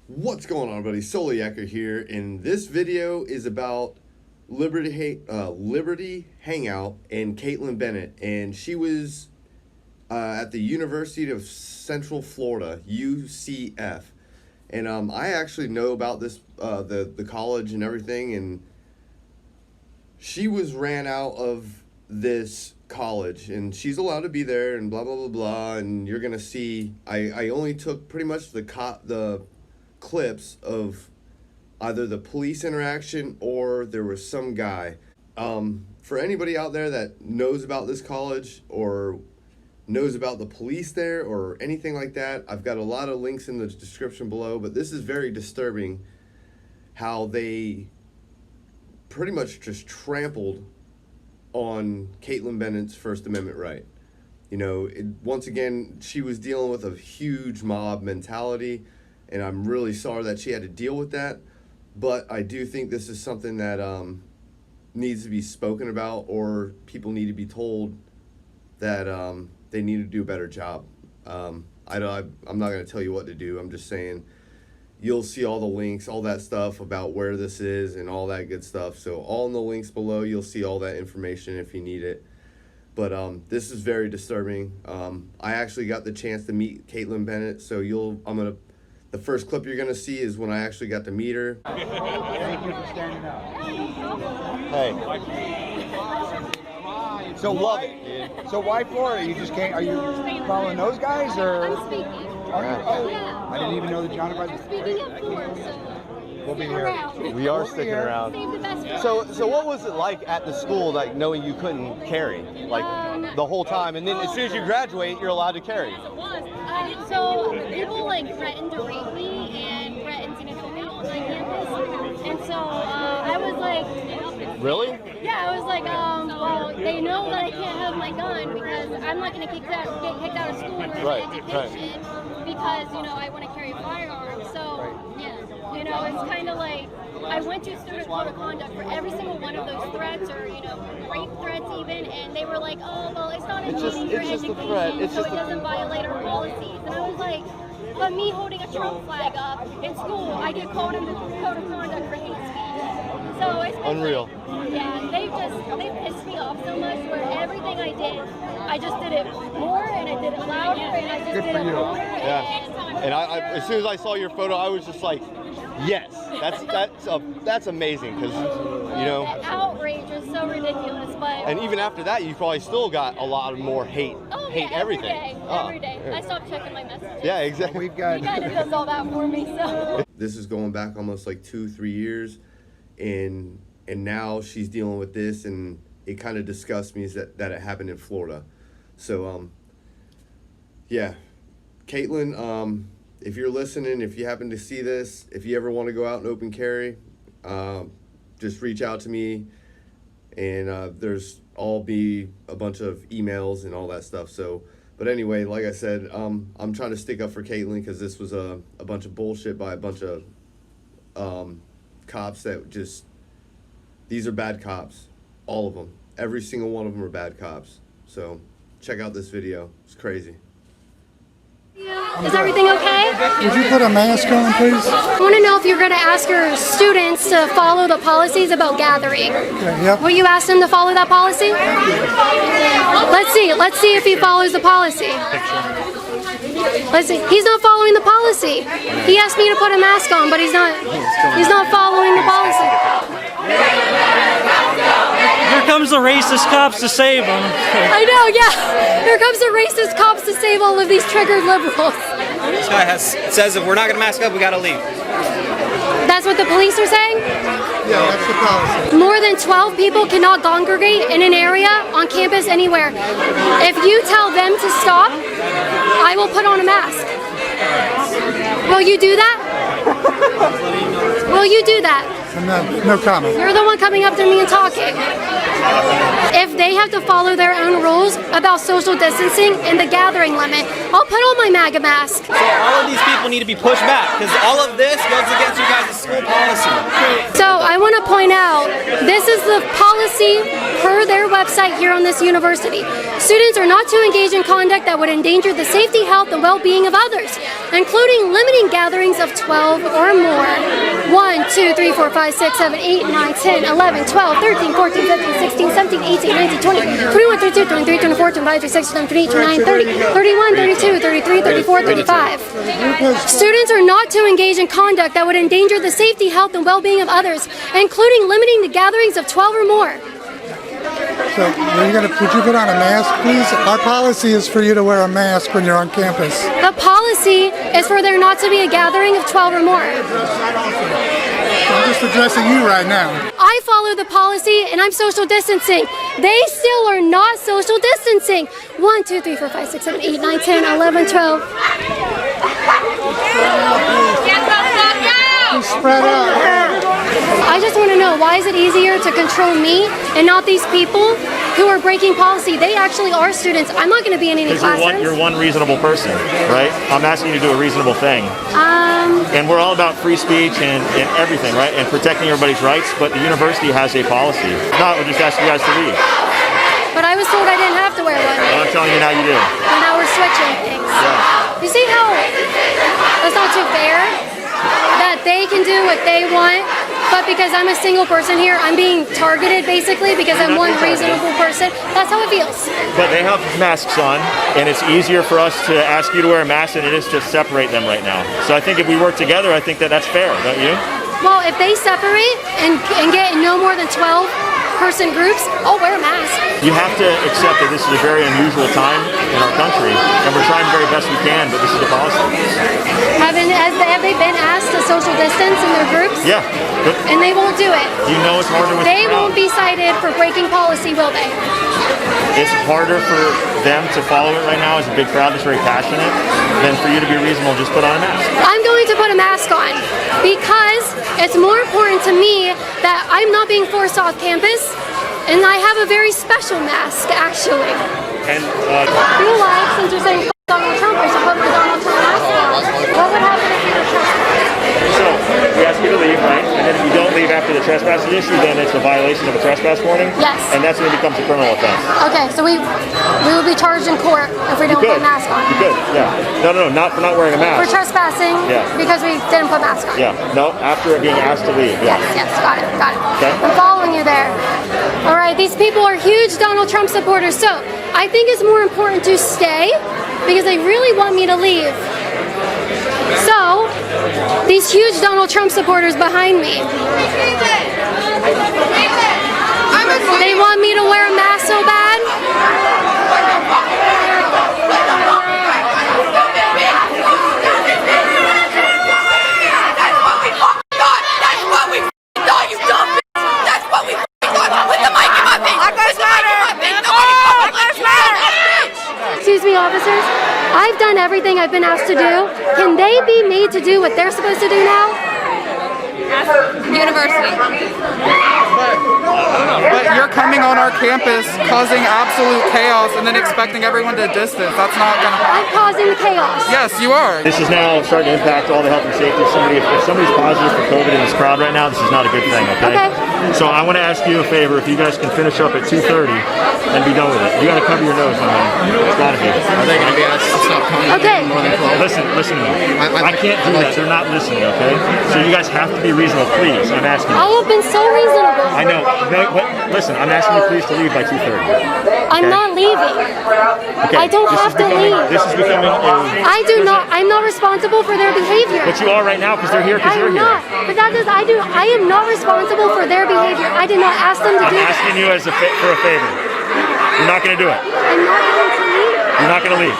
What's going on, everybody? Soliaker here, and this video is about Liberty Hangout and Kaitlin Bennett, and she was at the University of Central Florida, UCF, and I actually know about this the college and everything, and she was ran out of this college, and she's allowed to be there, and blah blah blah blah, and you're gonna see. I only took pretty much the clips of either the police interaction or there was some guy. For anybody out there that knows about this college or knows about the police there or anything like that, I've got a lot of links in the description below, but this is very disturbing how they pretty much just trampled on Kaitlin Bennett's First Amendment right. You know, once again, she was dealing with a huge mob mentality, and I'm really sorry that she had to deal with that. But I do think this is something that needs to be spoken about, or people need to be told that they need to do a better job. I'm not going to tell you what to do. I'm just saying you'll see all the links, all that stuff about where this is and all that good stuff. So all in the links below, you'll see all that information if you need it. But this is very disturbing. I actually got the chance to meet Kaitlin Bennett, so the first clip you're going to see is when I actually got to meet her. Thank you for standing up. Hey. So love it, dude. So why Florida? You just can't. Are you following those guys or? I'm speaking. Are you? Oh, yeah. I didn't even know that John about. Speaking of Florida, so We'll be stick here. around. We are We'll be sticking here. around. Save the best for So what was it like at the school, like knowing you couldn't carry, like the whole time, and then as soon as you graduate, you're allowed to carry? So people like threatened to rape me and threatened to kill me on my campus, and so I was like, Really? yeah, I was like, well, they know that I can't have my gun because I'm not going to get kicked out of school or Right, education because, you know, I want to carry a firearm. So, yeah, you know, it's kind of like I went to student code of conduct for every single one of those threats or, you know, rape threats even, and they were like, oh, well, it's not impeding your education, so it doesn't violate our policies. And I was like, but me holding a Trump flag up in school, I get called in the code of conduct for hate speech. So it's been Unreal. Like, yeah, they pissed me off so much where everything I just did it more and I did it louder and I just did it more. Yeah. And I as soon as I saw your photo, I was just like, yes, that's amazing, because you know. The outrage is so ridiculous, but. And even after that, you probably still got a lot more hate. Oh, hate yeah, everything. Every day. I stopped checking my messages. Yeah, exactly. We've got. He kind of does all that for me, so. This is going back almost like 2-3 years, and now she's dealing with this, and it kind of disgusts me that it happened in Florida. So yeah, Kaitlin, if you're listening, if you happen to see this, if you ever want to go out and open carry, just reach out to me, and I'll be a bunch of emails and all that stuff. So, but anyway, like I said, I'm trying to stick up for Kaitlin because this was a bunch of bullshit by a bunch of cops that just, these are bad cops, all of them. Every single one of them are bad cops. So check out this video. It's crazy. Is everything okay? Would you put a mask on, please? I want to know if you're going to ask your students to follow the policies about gathering. Okay, yep. Will you ask them to follow that policy? Let's see if he follows the policy. Let's see. He's not following the policy. He asked me to put a mask on, but he's not following the policy. Here comes the racist cops to save them. I know, yeah. Here comes the racist cops to save all of these triggered liberals. This guy says if we're not going to mask up, we got to leave. That's what the police are saying? Yeah, that's the policy. More than 12 people cannot congregate in an area on campus anywhere. If you tell them to stop, I will put on a mask. Will you do that? Will you do that? No comment. You're the one coming up to me and talking. If they have to follow their own rules about social distancing and the gathering limit, I'll put on my MAGA mask. So all of these people need to be pushed back because all of this goes against you guys' school policy. So I want to point out, this is the policy per their website here on this university. Students are not to engage in conduct that would endanger the safety, health, and well-being of others, including limiting gatherings of 12 or more. 1, 2, 3, 4, 5, 6, 7, 8, 9, 10, 11, 12, 13, 14, 15, 16, 17, 18, 19, 20, 21, 22, 23, 24, 25, 26, 27, 28, 29, 30, 31, 32, 33, 34, 35. Students are not to engage in conduct that would endanger the safety, health, and well-being of others, including limiting the gatherings of 12 or more. So, would you put on a mask, please? Our policy is for you to wear a mask when you're on campus. The policy is for there not to be a gathering of 12 or more. I'm just addressing you right now. I follow the policy and I'm social distancing. They still are not social distancing. 1, 2, 3, 4, 5, 6, 7, 8, 9, 10, 11, 12. Spread out. I just want to know, why is it easier to control me and not these people who are breaking policy? They actually are students. I'm not going to be in any classrooms. You're one reasonable person, right? I'm asking you to do a reasonable thing. And we're all about free speech and everything, right? And protecting everybody's rights, but the university has a policy. If not, we'll just ask you guys to leave. But I was told I didn't have to wear one. Well, I'm telling you now you do. And now we're switching things. Yeah. You see how that's not too fair? That they can do what they want, but because I'm a single person here, I'm being targeted basically because I'm one reasonable person. That's how it feels. But they have masks on, and it's easier for us to ask you to wear a mask than it is to separate them right now. So I think if we work together, I think that's fair, don't you? Well, if they separate and get no more than 12-person groups, I'll wear a mask. You have to accept that this is a very unusual time in our country, and we're trying the very best we can, but this is the policy. Have they been asked to social distance in their groups? Yeah. But and they won't do it. You know it's harder with They the crowd. won't be cited for breaking policy, will they? It's harder for them to follow it right now as a big crowd that's very passionate than for you to be reasonable and just put on a mask. I'm going to put a mask on because it's more important to me that I'm not being forced off campus, and I have a very special mask, actually. And I feel like, since you're saying Donald Trump, I should put the Donald Trump mask on. What would happen if you were trespassing? so we ask you to leave, right? And then if you don't leave after the trespassing issue, then it's a violation of a trespass warning. Yes. And that's when it becomes a criminal offense. Okay, so we will be charged in court if we don't put a mask on. You could, yeah. No, not for not wearing a mask. For trespassing, Yeah. because we didn't put masks on. Yeah, no, after being asked to leave, yeah. Yes, got it. Okay. I'm following you there. All right, these people are huge Donald Trump supporters, so I think it's more important to stay because they really want me to leave. So, these huge Donald Trump supporters behind me, they want me to wear a mask so bad. Excuse me, officers. I've done everything I've been asked to do. Can they be made to do what they're supposed to do now? University. But you're coming on our campus causing absolute chaos and then expecting everyone to distance. That's not going to happen. I'm causing the chaos. Yes, you are. This is now starting to impact all the health and safety. If somebody's positive for COVID in this crowd right now, this is not a good thing, okay? So I want to ask you a favor. If you guys can finish up at 2:30 and be done with it. You got to cover your nose, my man. It's got to be. Are they going to be asked to stop coming Okay. more than 12? Listen to me. I can't do that. They're not listening, okay? So you guys have to be reasonable, please. I'm asking you. I have been so reasonable. I know. No, but listen, I'm asking you please to leave by 2:30. I'm not leaving. Okay. I don't have to leave. This is becoming I'm not responsible for their behavior. But you are right now because they're here because you're I'm here. not. But that is, I am not responsible for their behavior. I did not ask them to I'm do that. asking you for a favor. You're not going to do it. I'm not going to leave. You're not going to leave.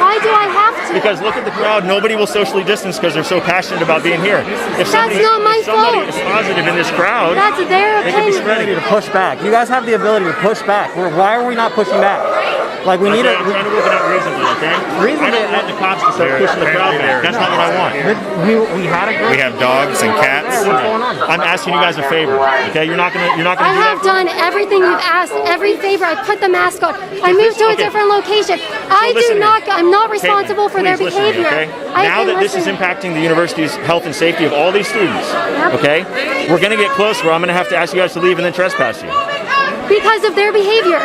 Why do I have to? Because look at the crowd. Nobody will socially distance because they're so passionate about being here. If That's not my if somebody fault. is positive in this crowd, That's their they could be opinion. spreading it. To push back. You guys have the ability to push back. Why are we not pushing back? Like we need I'm trying to work it out reasonably, okay? I don't want the cops to start pushing the crowd back. That's not what I want. We had a group. We have dogs and cats. What's going on? I'm asking you guys a favor, okay? You're not gonna I do that. have done everything you've asked, every favor. I put the mask on. I moved to a Okay. different location. listen to me. I'm not responsible for their Please listen to me, behavior. okay? Now that this is impacting the university's health and safety of all these students, okay? We're gonna get close where I'm gonna have to ask you guys to leave and then trespass you. Because of their behavior.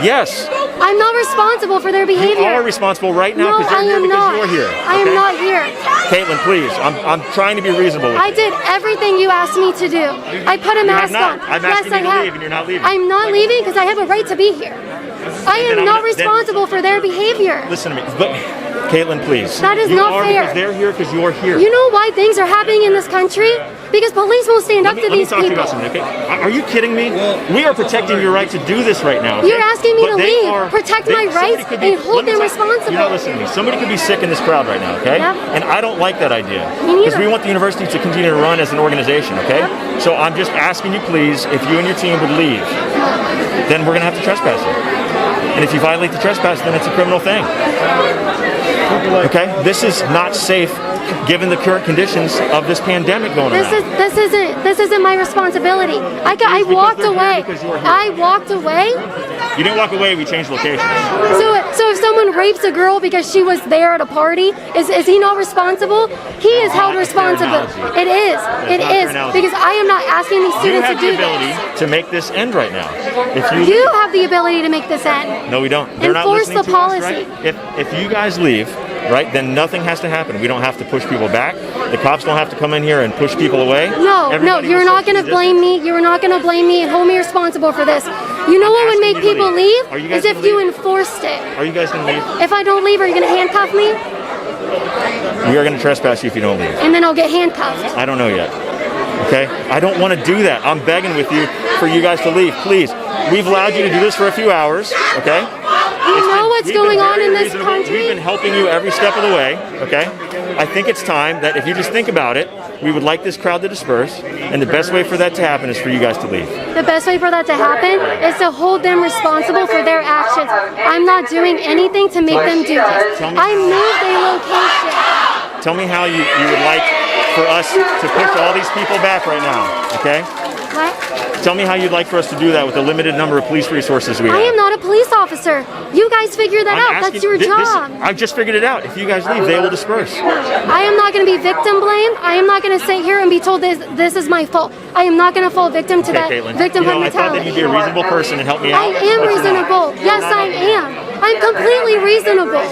Yes, I'm not responsible for their behavior. You are responsible right now No, because I you're am here not. because you're here. I am okay? not here. Kaitlin, please. I'm trying to be reasonable with I you. did everything you asked me to do. I put a You have mask not. on. I'm Yes, asking I you to have. leave and you're not leaving. I'm not leaving because I have a right to be here. I Then am I'm not not- then- responsible for their behavior. Listen to me. But, Kaitlin, please. That is you not are fair. Because they're here because you're here. You know why things are happening in this country? Because police won't stand up to Let me these talk to you people. about something, okay? Are you kidding me? We are protecting your right to do this right now. Okay? You're asking me But to they leave, are- protect they- my somebody rights, could be- and hold let me them talk- responsible. You're not listening to me. Somebody could be sick in this crowd right now, okay? Yep. And I don't like that idea. Me neither. Because we want the university to continue to run as an organization, okay? Yep. So I'm just asking you, please, if you and your team would leave, then we're going to have to trespass you. And if you violate the trespass, then it's a criminal thing. Okay? This is not safe given the current conditions of this pandemic going around. This isn't my responsibility. I walked they're here away. because you are here. I walked away. You didn't walk away, we changed locations. So if someone rapes a girl because she was there at a party, is he not responsible? He is held Not a fair responsible. analogy. It is. That's It not a fair is analogy. because I am not asking these You students to have do the ability this. to make this end right now. If You have the ability to make this end. No, we don't. They're not Enforce listening the to us, policy. right? If you guys leave, right, then nothing has to happen. We don't have to push people back. The cops don't have to come in here and push people away. No, Everybody you're will not going to socially blame me. You're not going to blame me and hold me responsible for this. You know what would make asking you to people leave. leave? Are you guys Is if gonna you leave? enforced it. Are you guys going to leave? If I don't leave, are you going to handcuff me? We are going to trespass you if you don't leave. And then I'll get handcuffed. I don't know yet. Okay? I don't want to do that. I'm begging with you for you guys to leave. Please. We've allowed you to do this for a few hours. Okay? You know what's We've been going on very in this reasonable. We've country? been helping you every step of the way, okay? I think it's time that if you just think about it, we would like this crowd to disperse, and the best way for that to happen is for you guys to leave. The best way for that to happen is to hold them responsible for their actions. I'm not doing anything to make them do this. I moved a location. Tell me how you would like for us to push all these people back right now, okay? What? Tell me how you'd like for us to do that with the limited number of police resources we have. I am not a police officer. You guys figure that I'm out. That's asking- your this- job. I've just figured it out. If you guys leave, they will disperse. I am not going to be victim blamed. I am not going to sit here and be told this is my fault. I am not going to fall victim to that Okay, Kaitlin. victimhood I thought that mentality. you'd be a reasonable person and help me I out. am but you're not. reasonable. Yes, I am. I'm completely reasonable.